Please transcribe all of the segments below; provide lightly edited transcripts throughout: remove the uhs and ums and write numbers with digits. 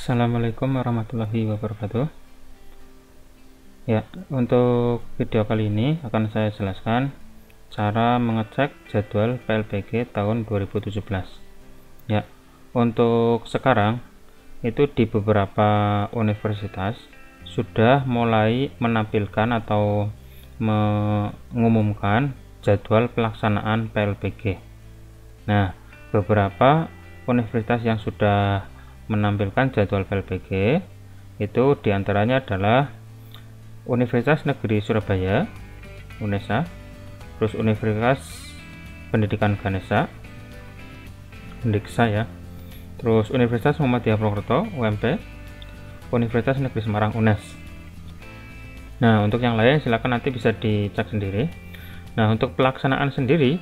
Assalamualaikum warahmatullahi wabarakatuh. Ya, untuk video kali ini akan saya jelaskan cara mengecek jadwal PLPG tahun 2017. Ya, untuk sekarang itu di beberapa universitas sudah mulai menampilkan atau mengumumkan jadwal pelaksanaan PLPG. Nah, beberapa universitas yang sudah menampilkan jadwal PLPG itu diantaranya adalah Universitas Negeri Surabaya (UNESA), terus Universitas Pendidikan Ganesha (UNDIKSA) ya, terus Universitas Muhammadiyah Purwokerto (UMP), Universitas Negeri Semarang (UNES). Nah, untuk yang lain silakan nanti bisa dicek sendiri. Nah, untuk pelaksanaan sendiri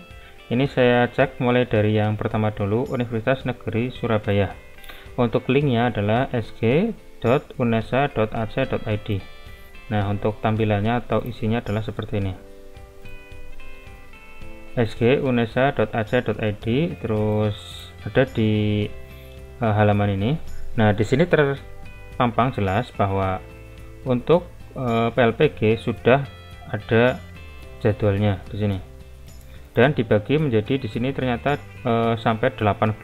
ini saya cek mulai dari yang pertama dulu, Universitas Negeri Surabaya. Untuk linknya adalah sg.unesa.ac.id. Nah, untuk tampilannya atau isinya adalah seperti ini, sg.unesa.ac.id, terus ada di halaman ini. Nah, di sini terpampang jelas bahwa untuk PLPG sudah ada jadwalnya di sini, dan dibagi menjadi di sini ternyata sampai 8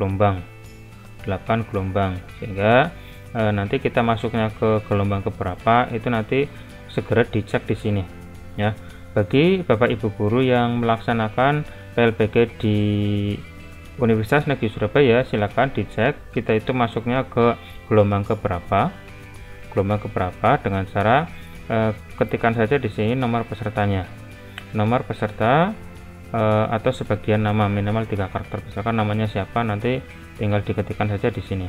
gelombang, sehingga nanti kita masuknya ke gelombang keberapa itu nanti segera dicek di sini ya. Bagi Bapak Ibu guru yang melaksanakan PLPG di Universitas Negeri Surabaya, silakan dicek kita itu masuknya ke gelombang keberapa dengan cara ketikkan saja di sini nomor pesertanya, nomor peserta atau sebagian nama minimal 3 karakter, misalkan namanya siapa, nanti tinggal diketikkan saja di sini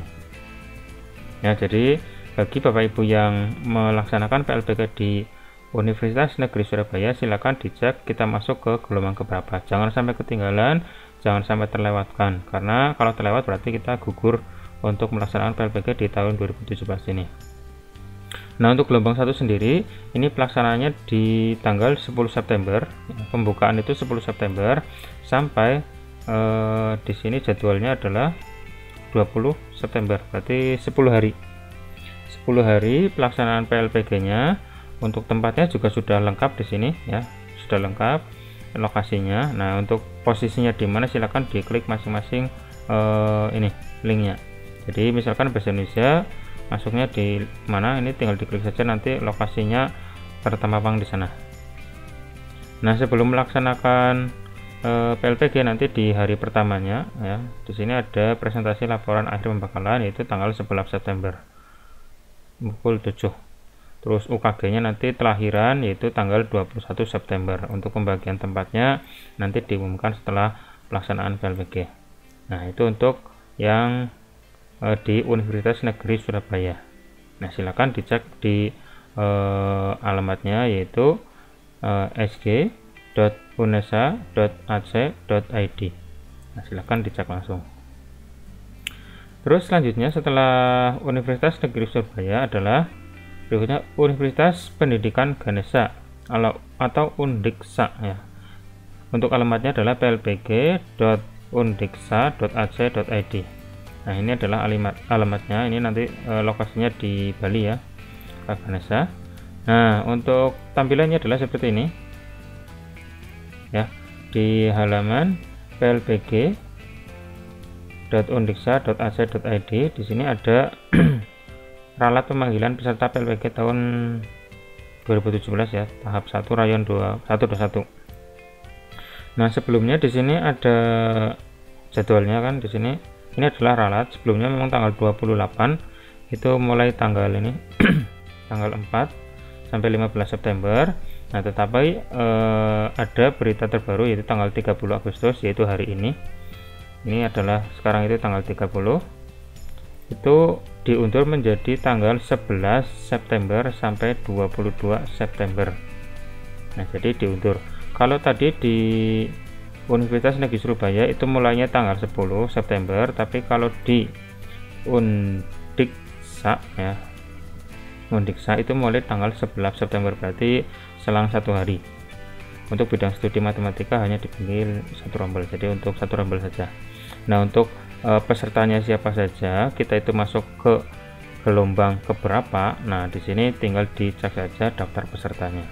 ya. Jadi bagi Bapak Ibu yang melaksanakan PLPG di Universitas Negeri Surabaya, silakan dicek kita masuk ke gelombang keberapa, jangan sampai ketinggalan, jangan sampai terlewatkan, karena kalau terlewat berarti kita gugur untuk melaksanakan PLPG di tahun 2017 ini. Nah, untuk gelombang 1 sendiri ini pelaksanaannya di tanggal 10 September, pembukaan itu 10 September sampai di sini jadwalnya adalah 20 September, berarti 10 hari pelaksanaan PLPG-nya. Untuk tempatnya juga sudah lengkap di sini ya, sudah lengkap lokasinya. Nah, untuk posisinya di mana silakan diklik masing-masing ini linknya. Jadi misalkan bahasa Indonesia masuknya di mana, ini tinggal diklik saja, nanti lokasinya terpampang di sana. Nah, sebelum melaksanakan PLPG nanti di hari pertamanya ya, di sini ada presentasi laporan akhir pembekalan, yaitu tanggal 11 September pukul 7. Terus UKG-nya nanti telahiran yaitu tanggal 21 September. Untuk pembagian tempatnya nanti diumumkan setelah pelaksanaan PLPG. Nah, itu untuk yang di Universitas Negeri Surabaya. Nah, silakan dicek di alamatnya yaitu sg.unesa.ac.id. Nah, silakan dicek langsung. Terus selanjutnya setelah Universitas Negeri Surabaya adalah berikutnya Universitas Pendidikan Ganesha atau UNDIKSA ya. Untuk alamatnya adalah plpg.undiksa.ac.id. Nah, ini adalah alamatnya, ini nanti lokasinya di Bali ya, Ganesha. Nah, untuk tampilannya adalah seperti ini ya. Di halaman plpg.undiksa.ac.id di sini ada ralat pemanggilan peserta PLPG tahun 2017 ya, tahap 1 rayon 121. Nah, sebelumnya di sini ada jadwalnya kan, di sini ini adalah ralat. Sebelumnya memang tanggal 28 itu mulai tanggal ini tanggal 4 sampai 15 September. Nah, tetapi ada berita terbaru yaitu tanggal 30 Agustus, yaitu hari ini. Ini adalah sekarang itu tanggal 30, itu diundur menjadi tanggal 11 September sampai 22 September. Nah, jadi diundur. Kalau tadi di Universitas Negeri Surabaya itu mulainya tanggal 10 September, tapi kalau di UNDIKSA ya, UNDIKSA itu mulai tanggal 11 September, berarti selang 1 hari. Untuk bidang studi matematika hanya dipanggil 1 rombel, jadi untuk 1 rombel saja. Nah, untuk pesertanya siapa saja, kita itu masuk ke gelombang keberapa. Nah, di sini tinggal dicek saja daftar pesertanya.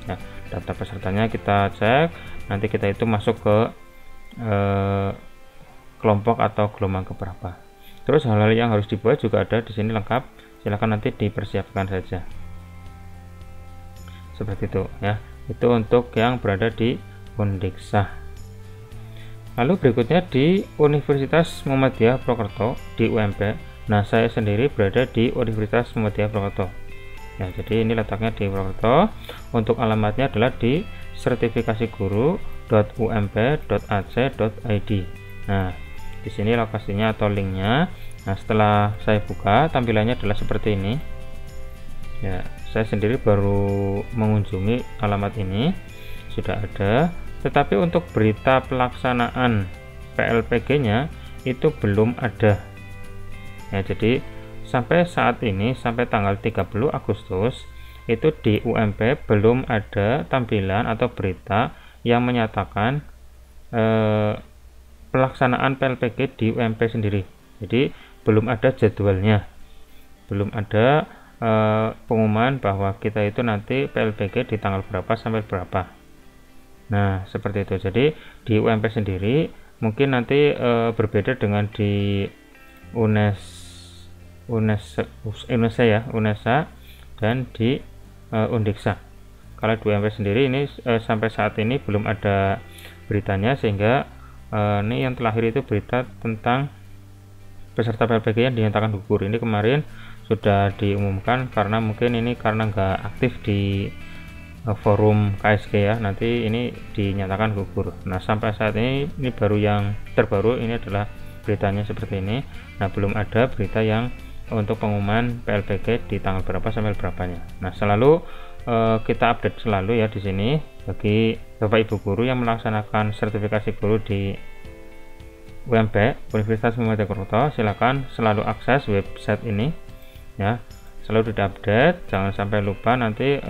Ya, daftar pesertanya kita cek, nanti kita itu masuk ke kelompok atau gelombang keberapa. Terus hal-hal yang harus dibuat juga ada di sini lengkap, silahkan nanti dipersiapkan saja. Seperti itu ya. Itu untuk yang berada di Undiksa. Lalu berikutnya di Universitas Muhammadiyah Purwokerto di UMP. Nah, saya sendiri berada di Universitas Muhammadiyah Purwokerto. Ya, jadi ini letaknya di Purwokerto. Untuk alamatnya adalah di sertifikasi-guru.ump.ac.id. Nah, di sini lokasinya atau linknya. Nah, setelah saya buka, tampilannya adalah seperti ini. Ya, saya sendiri baru mengunjungi alamat ini, sudah ada. Tetapi untuk berita pelaksanaan PLPG-nya itu belum ada. Ya, jadi sampai saat ini, sampai tanggal 30 Agustus itu di UMP belum ada tampilan atau berita yang menyatakan pelaksanaan PLPG di UMP sendiri. Jadi belum ada jadwalnya, belum ada pengumuman bahwa kita itu nanti PLPG di tanggal berapa sampai berapa. Nah, seperti itu. Jadi di UMP sendiri mungkin nanti berbeda dengan di UNESA dan di Undiksa. Kalau di UMP sendiri ini sampai saat ini belum ada beritanya, sehingga ini yang terakhir itu berita tentang peserta PLPG yang dinyatakan gugur. Ini kemarin sudah diumumkan, karena mungkin ini karena nggak aktif di forum KSG ya, nanti ini dinyatakan gugur. Nah, sampai saat ini baru yang terbaru ini adalah beritanya seperti ini. Nah, belum ada berita yang untuk pengumuman PLPG di tanggal berapa sampai berapanya. Nah, selalu kita update selalu ya di sini. Bagi Bapak Ibu guru yang melaksanakan sertifikasi guru di UMP Universitas Muhammadiyah Purwokerto, silakan selalu akses website ini ya, selalu diupdate, jangan sampai lupa nanti,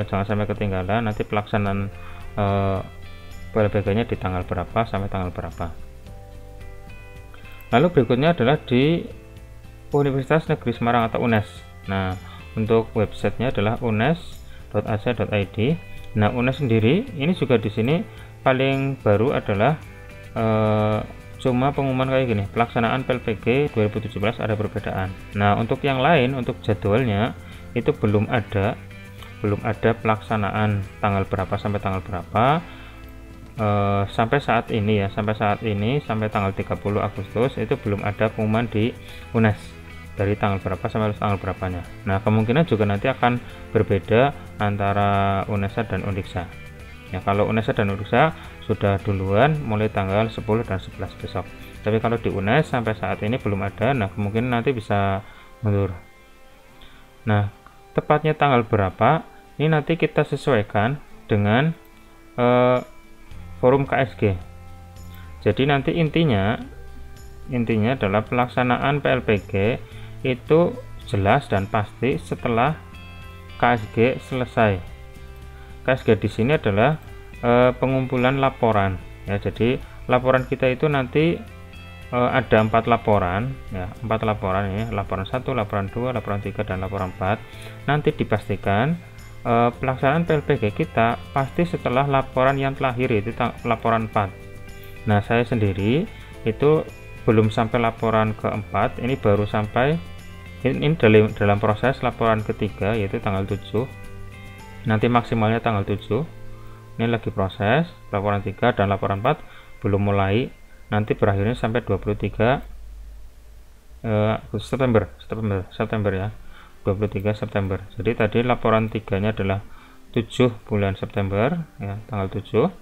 jangan sampai ketinggalan nanti pelaksanaan PLPG-nya di tanggal berapa sampai tanggal berapa. Lalu berikutnya adalah di Universitas Negeri Semarang atau UNES. Nah, untuk websitenya adalah unes.ac.id. Nah, UNES sendiri ini juga di sini paling baru adalah cuma pengumuman kayak gini, pelaksanaan PLPG 2017 ada perbedaan. Nah, untuk yang lain, untuk jadwalnya itu belum ada pelaksanaan tanggal berapa sampai tanggal berapa. Sampai saat ini ya, sampai tanggal 30 Agustus itu belum ada pengumuman di UNES dari tanggal berapa sampai tanggal berapanya. Nah, kemungkinan juga nanti akan berbeda antara UNESA dan Undiksa. Ya, kalau UNESA dan Undiksa sudah duluan mulai tanggal 10 dan 11 besok. Tapi kalau di UNES sampai saat ini belum ada. Nah, kemungkinan nanti bisa mundur. Nah, tepatnya tanggal berapa ini nanti kita sesuaikan dengan forum KSG. Jadi nanti intinya adalah pelaksanaan PLPG itu jelas dan pasti setelah KSG selesai. KSG di sini adalah pengumpulan laporan ya. Jadi laporan kita itu nanti ada 4 laporan ya, 4 laporan ya, laporan 1, laporan 2, laporan 3 dan laporan 4. Nanti dipastikan pelaksanaan PLPG kita pasti setelah laporan yang terakhir, itu laporan 4. Nah, saya sendiri itu belum sampai laporan keempat, ini baru sampai ini dalam proses laporan ketiga, yaitu tanggal 7, nanti maksimalnya tanggal 7. Ini lagi proses laporan 3 dan laporan 4 belum mulai, nanti berakhirnya sampai 23 September ya, 23 September. Jadi tadi laporan 3 nya adalah 7 bulan September ya, tanggal 7.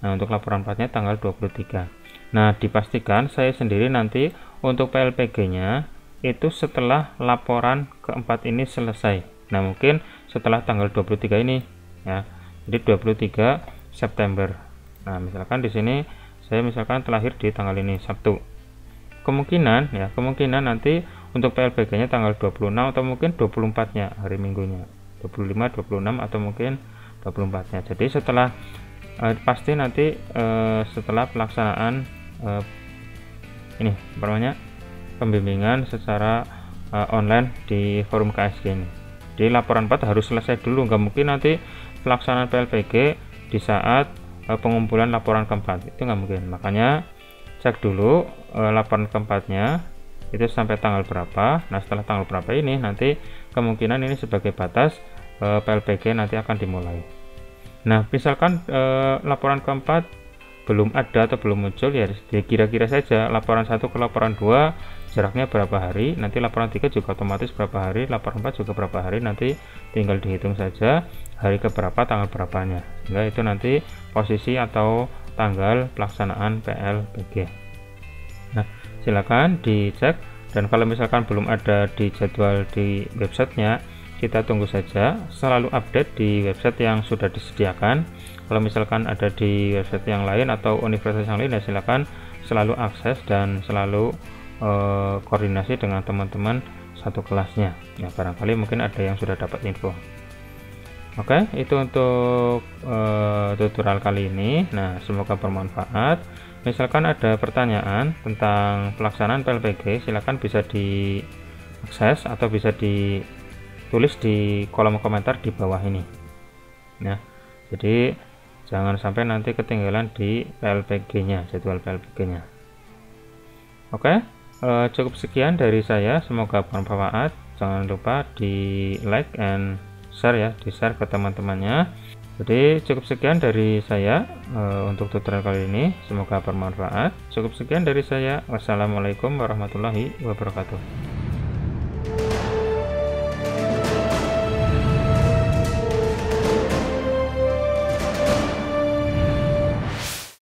Nah, untuk laporan 4 nya tanggal 23. Nah, dipastikan saya sendiri nanti untuk PLPG nya itu setelah laporan keempat ini selesai. Nah, mungkin setelah tanggal 23 ini ya, jadi 23 September. Nah, misalkan di sini saya misalkan terlahir di tanggal ini Sabtu, kemungkinan nanti untuk PLPG nya tanggal 26 atau mungkin 24 nya hari Minggunya, 25, 26 atau mungkin 24 nya. Jadi setelah pasti nanti setelah pelaksanaan ini pembimbingan secara online di forum KSG ini. Jadi laporan 4 harus selesai dulu, nggak mungkin nanti pelaksanaan PLPG di saat pengumpulan laporan keempat, itu nggak mungkin. Makanya cek dulu laporan keempatnya itu sampai tanggal berapa. Nah setelah tanggal berapa ini nanti kemungkinan ini sebagai batas PLPG nanti akan dimulai. Nah misalkan laporan keempat belum ada atau belum muncul, ya kira-kira saja laporan 1 ke laporan 2 jaraknya berapa hari, nanti laporan 3 juga otomatis berapa hari, laporan 4 juga berapa hari, nanti tinggal dihitung saja hari ke berapa, tanggal berapanya, sehingga itu nanti posisi atau tanggal pelaksanaan PLPG. Nah silakan dicek, dan kalau misalkan belum ada di jadwal di websitenya, kita tunggu saja, selalu update di website yang sudah disediakan. Kalau misalkan ada di website yang lain atau universitas yang lain, ya silakan selalu akses dan selalu koordinasi dengan teman-teman satu kelasnya, ya barangkali mungkin ada yang sudah dapat info. Oke, itu untuk tutorial kali ini. Nah semoga bermanfaat. Misalkan ada pertanyaan tentang pelaksanaan PLPG, silakan bisa diakses atau bisa ditulis di kolom komentar di bawah ini. Nah jadi jangan sampai nanti ketinggalan di PLPG-nya, jadwal PLPG-nya. Oke, cukup sekian dari saya, semoga bermanfaat. Jangan lupa di like and share ya, di share ke teman-temannya. Jadi cukup sekian dari saya untuk tutorial kali ini, semoga bermanfaat. Cukup sekian dari saya, wassalamualaikum warahmatullahi wabarakatuh.